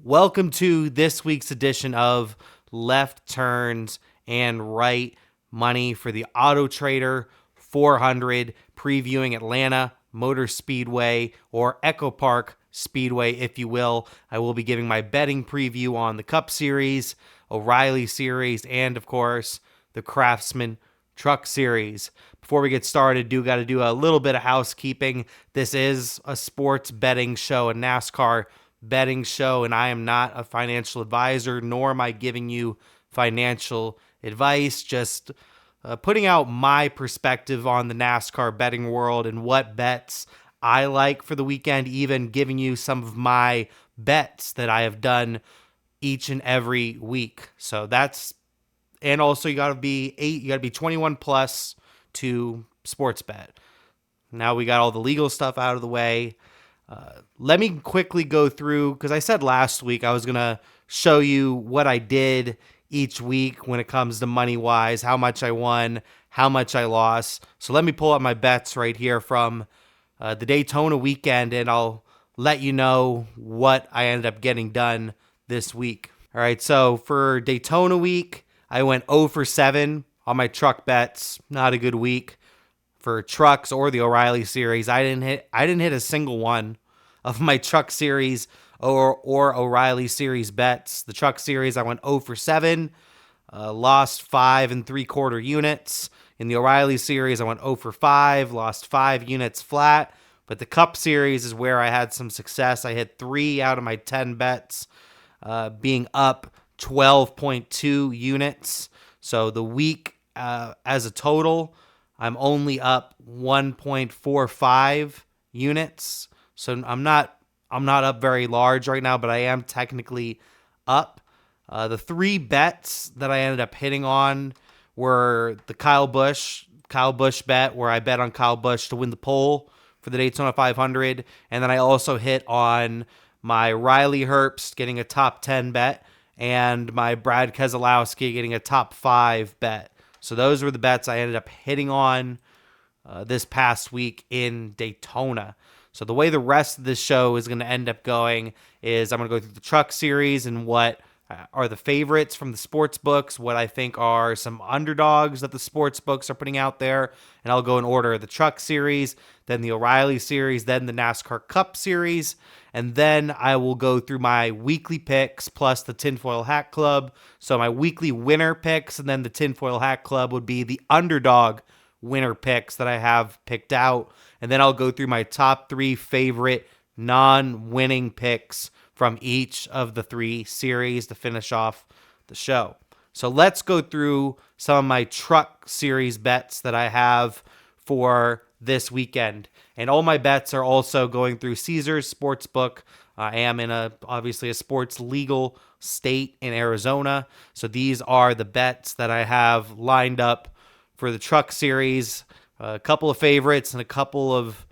Welcome to this week's edition of Left Turns and Right Money for the Auto Trader 400, previewing Atlanta Motor Speedway, or Echo Park Speedway, if you will. I will be giving my betting preview on the Cup Series, O'Reilly Series, and of course, the Craftsman Truck Series. Before we get started, got to do a little bit of housekeeping. This is a sports betting show, a NASCAR betting show, and I am not a financial advisor, nor am I giving you financial advice. Just putting out my perspective on the NASCAR betting world and what bets I like for the weekend, even giving you some of my bets that I have done each and every week. So that's, and also you got to be 21 plus to sports bet. Now we got all the legal stuff out of the way. Let me quickly go through, because I said last week I was going to show you what I did each week when it comes to money-wise, how much I won, how much I lost. So let me pull up my bets right here from the Daytona weekend, and I'll let you know what I ended up getting done this week. All right, so for Daytona week, I went 0 for 7 on my truck bets. Not a good week for trucks or the O'Reilly series. I didn't hit a single one of my truck series or O'Reilly series bets. The truck series, I went 0 for 7, lost 5 3/4 units. In the O'Reilly series, I went 0 for 5, lost 5 units flat. But the Cup series is where I had some success. I hit 3 out of my 10 bets, being up 12.2 units. So the week as a total, I'm only up 1.45 units. So I'm not up very large right now, but I am technically up. The 3 bets that I ended up hitting on were the Kyle Busch bet, where I bet on Kyle Busch to win the pole for the Daytona 500, and then I also hit on my Riley Herbst getting a top 10 bet and my Brad Keselowski getting a top 5 bet. So those were the bets I ended up hitting on this past week in Daytona. So the way the rest of this show is going to end up going is I'm going to go through the truck series and what are the favorites from the sports books, what I think are some underdogs that the sports books are putting out there, and I'll go in order: the truck series, then the O'Reilly series, then the NASCAR Cup series, and then I will go through my weekly picks plus the Tinfoil Hat Club. So my weekly winner picks, and then the Tinfoil Hat Club would be the underdog winner picks that I have picked out. And then I'll go through my top 3 favorite non-winning picks from each of the 3 series to finish off the show. So let's go through some of my truck series bets that I have for this weekend. And all my bets are also going through Caesars Sportsbook. I am in obviously a sports legal state in Arizona. So these are the bets that I have lined up for the truck series. A couple of favorites and a couple of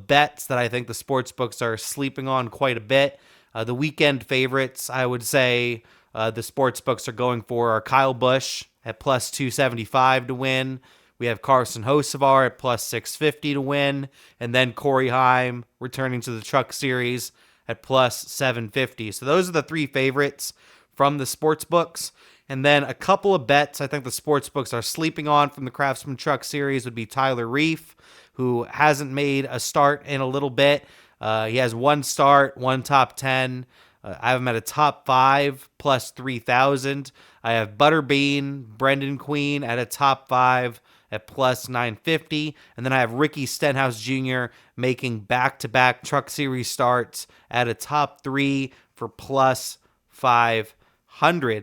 bets that I think the sports books are sleeping on quite a bit. The weekend favorites, I would say, the sports books are going for are Kyle Busch at plus 275 to win. We have Carson Hocevar at plus 650 to win, and then Corey Heim returning to the truck series at plus 750. So those are the 3 favorites from the sports books. And then a couple of bets I think the sports books are sleeping on from the Craftsman Truck Series would be Tyler Reef, who hasn't made a start in a little bit. He has 1 start, 1 top 10. I have him at a top 5 plus 3,000. I have Butterbean, Brendan Queen at a top 5 at plus 950. And then I have Ricky Stenhouse Jr. making back-to-back Truck Series starts at a top 3 for plus 500.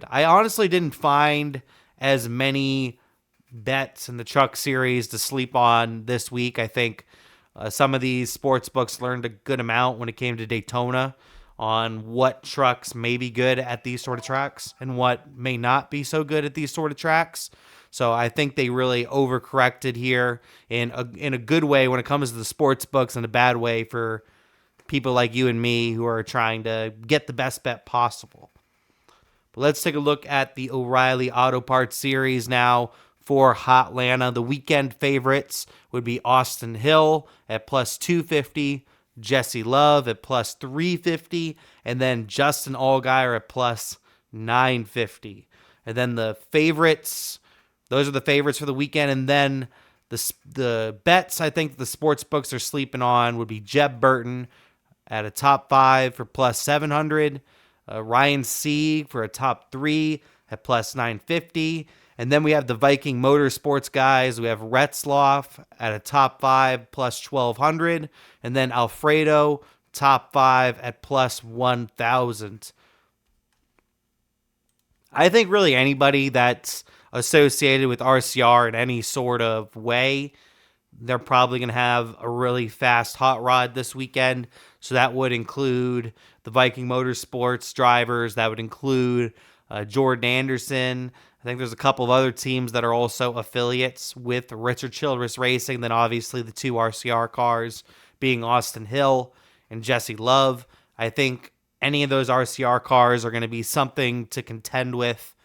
I honestly didn't find as many bets in the truck series to sleep on this week. I think some of these sports books learned a good amount when it came to Daytona on what trucks may be good at these sort of tracks and what may not be so good at these sort of tracks. So I think they really overcorrected here in a good way when it comes to the sports books, and a bad way for people like you and me who are trying to get the best bet possible. But let's take a look at the O'Reilly Auto Parts Series now for Hotlanta. The weekend favorites would be Austin Hill at plus 250, Jesse Love at plus 350, and then Justin Allgaier at plus 950. And then the favorites, those are the favorites for the weekend. And then the bets I think the sports books are sleeping on would be Jeb Burton at a top 5 for plus 700, Ryan Sieg for a top 3 at plus 950. And then we have the Viking Motorsports guys. We have Retzloff at a top 5 plus 1200. And then Alfredo, top 5 at plus 1000. I think really anybody that's associated with RCR in any sort of way, they're probably going to have a really fast hot rod this weekend. So that would include the Viking Motorsports drivers. That would include Jordan Anderson. I think there's a couple of other teams that are also affiliates with Richard Childress Racing. Then obviously the 2 RCR cars being Austin Hill and Jesse Love. I think any of those RCR cars are going to be something to contend with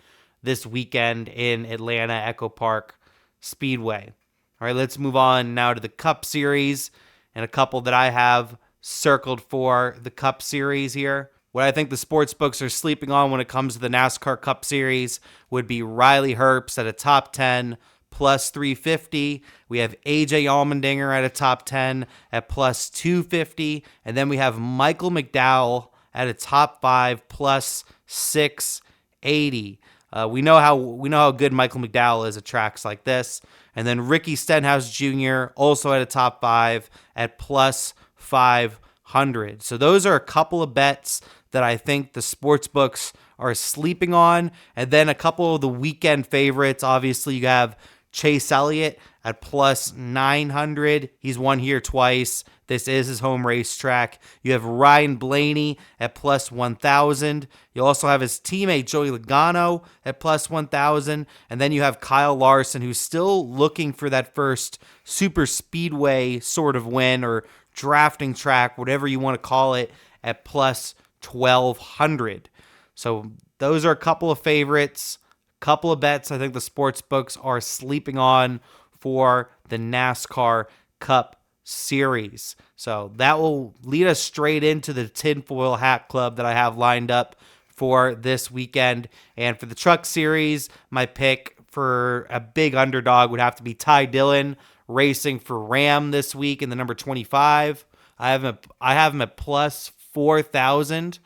this weekend in Atlanta Echo Park Speedway. All right, let's move on now to the Cup Series and a couple that I have circled for the Cup Series here. What I think the sports books are sleeping on when it comes to the NASCAR Cup Series would be Riley Herbst at a top 10 plus 350. We have AJ Allmendinger at a top 10 at plus 250. And then we have Michael McDowell at a top 5 plus 680. We know how good Michael McDowell is at tracks like this. And then Ricky Stenhouse Jr. also at a top 5 at plus 500. So those are a couple of bets that I think the sports books are sleeping on. And then a couple of the weekend favorites. Obviously, you have Chase Elliott at plus 900. He's won here twice. This is his home racetrack. You have Ryan Blaney at plus 1,000. You also have his teammate Joey Logano at plus 1,000. And then you have Kyle Larson, who's still looking for that first super speedway sort of win or drafting track, whatever you want to call it, at plus 1,200. So those are a couple of favorites, couple of bets I think the sports books are sleeping on for the NASCAR Cup Series. So that will lead us straight into the Tinfoil Hat Club that I have lined up for this weekend. And for the Truck Series, my pick for a big underdog would have to be Ty Dillon racing for Ram this week in the number 25. I have him at plus 4,000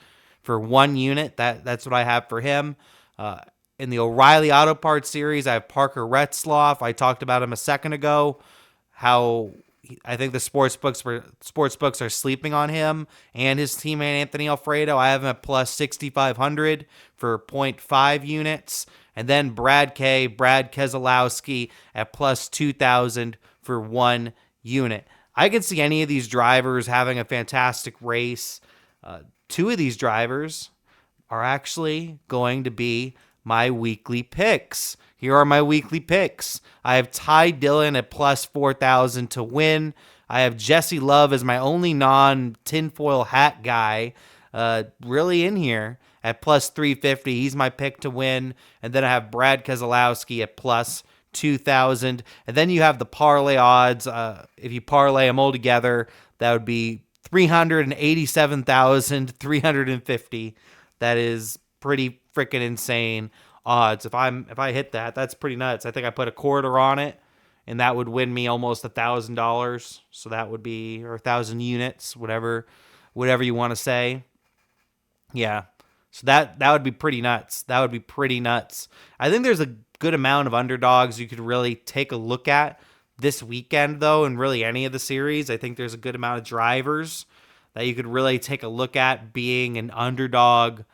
for 1 unit. That's what I have for him. In the O'Reilly Auto Parts Series, I have Parker Retzloff. I talked about him a second ago, how I think the sports books are sleeping on him and his teammate Anthony Alfredo. I have him at plus 6,500 for 0.5 units. And then Brad Keselowski at plus 2,000 for 1 unit. I could see any of these drivers having a fantastic race. 2 of these drivers are actually going to be my weekly picks. Here are my weekly picks. I have Ty Dillon at plus 4,000 to win. I have Jesse Love as my only non-tinfoil hat guy really in here at plus 350. He's my pick to win. And then I have Brad Keselowski at plus 2,000. And then you have the parlay odds. If you parlay them all together, that would be 387,350. That is pretty freaking insane odds. If I hit that, that's pretty nuts. I think I put a quarter on it, and that would win me almost $1,000. So that would be, or 1,000 units, whatever you want to say. Yeah. So that would be pretty nuts. That would be pretty nuts. I think there's a good amount of underdogs you could really take a look at this weekend, though, and really any of the series. I think there's a good amount of drivers that you could really take a look at being an underdog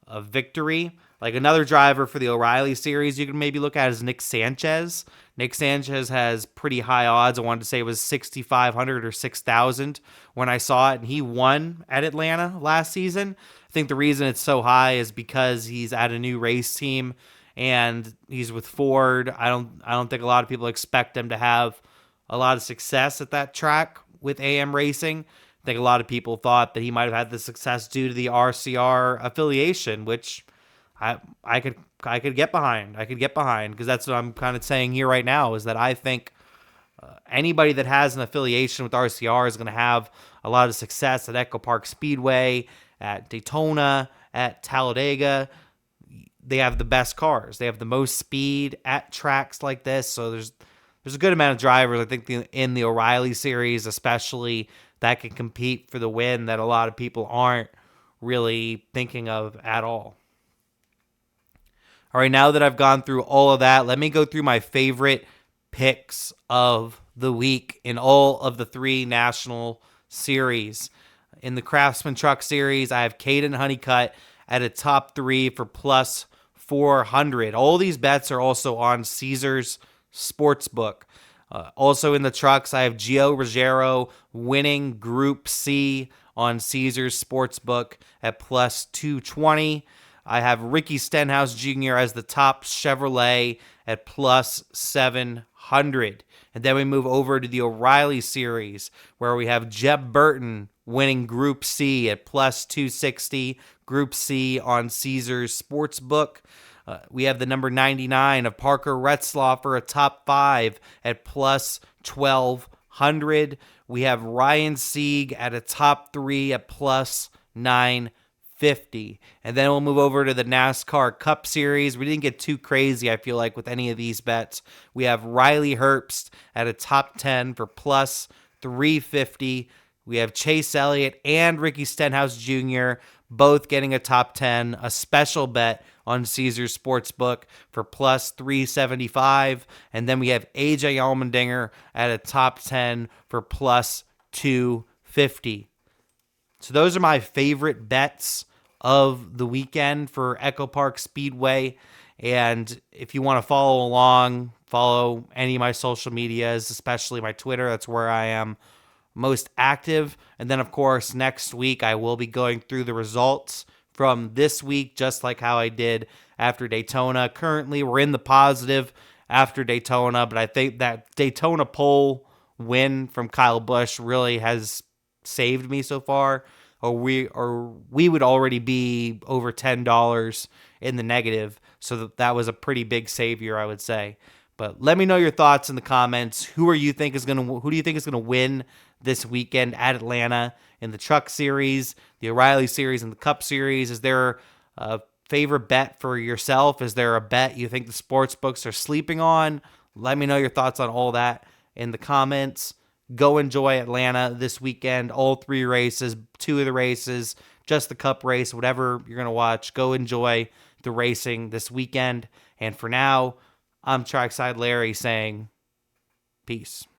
of victory. Like another driver for the O'Reilly series you can maybe look at is Nick Sanchez. Nick Sanchez has pretty high odds. I wanted to say it was 6,500 or 6,000 when I saw it, and he won at Atlanta last season. I think the reason it's so high is because he's at a new race team and he's with Ford. I don't think a lot of people expect him to have a lot of success at that track with AM Racing. I think a lot of people thought that he might have had the success due to the RCR affiliation, which I could get behind. I could get behind because that's what I'm kind of saying here right now is that I think anybody that has an affiliation with RCR is going to have a lot of success at Echo Park Speedway at Daytona, at Talladega. They have the best cars. They have the most speed at tracks like this. So there's a good amount of drivers, I think, in the O'Reilly series, especially, that can compete for the win that a lot of people aren't really thinking of at all. All right, now that I've gone through all of that, let me go through my favorite picks of the week in all of the 3 national series. In the Craftsman Truck Series, I have Caden Honeycutt at a top 3 for plus 400. All these bets are also on Caesars Sportsbook. Also in the trucks, I have Gio Ruggiero winning Group C on Caesars Sportsbook at plus 220. I have Ricky Stenhouse Jr. as the top Chevrolet at plus 700. And then we move over to the O'Reilly series, where we have Jeb Burton winning Group C at plus 260. Group C on Caesars Sportsbook. We have the number 99 of Parker Retzlaff a top 5 at plus 1200. We have Ryan Sieg at a top 3 at plus 950. And then we'll move over to the NASCAR Cup Series. We didn't get too crazy, I feel like, with any of these bets. We have Riley Herbst at a top 10 for plus 350. We have Chase Elliott and Ricky Stenhouse Jr. both getting a top 10, a special bet on Caesars Sportsbook for plus 375. And then we have AJ Allmendinger at a top 10 for plus 250. So those are my favorite bets of the weekend for Echo Park Speedway. And if you want to follow along, follow any of my social medias, especially my Twitter. That's where I am most active. And then, of course, next week I will be going through the results from this week, just like how I did after Daytona. Currently, we're in the positive after Daytona, but I think that Daytona pole win from Kyle Busch really has saved me so far. Or we would already be over $10 in the negative, so that was a pretty big savior, I would say. But let me know your thoughts in the comments. Who do you think is gonna win this weekend at Atlanta in the Truck Series, the O'Reilly Series, and the Cup Series? Is there a favorite bet for yourself? Is there a bet you think the sports books are sleeping on? Let me know your thoughts on all that in the comments. Go enjoy Atlanta this weekend. All 3 races, 2 of the races, just the Cup race, whatever you're going to watch. Go enjoy the racing this weekend. And for now, I'm Trackside Larry saying peace.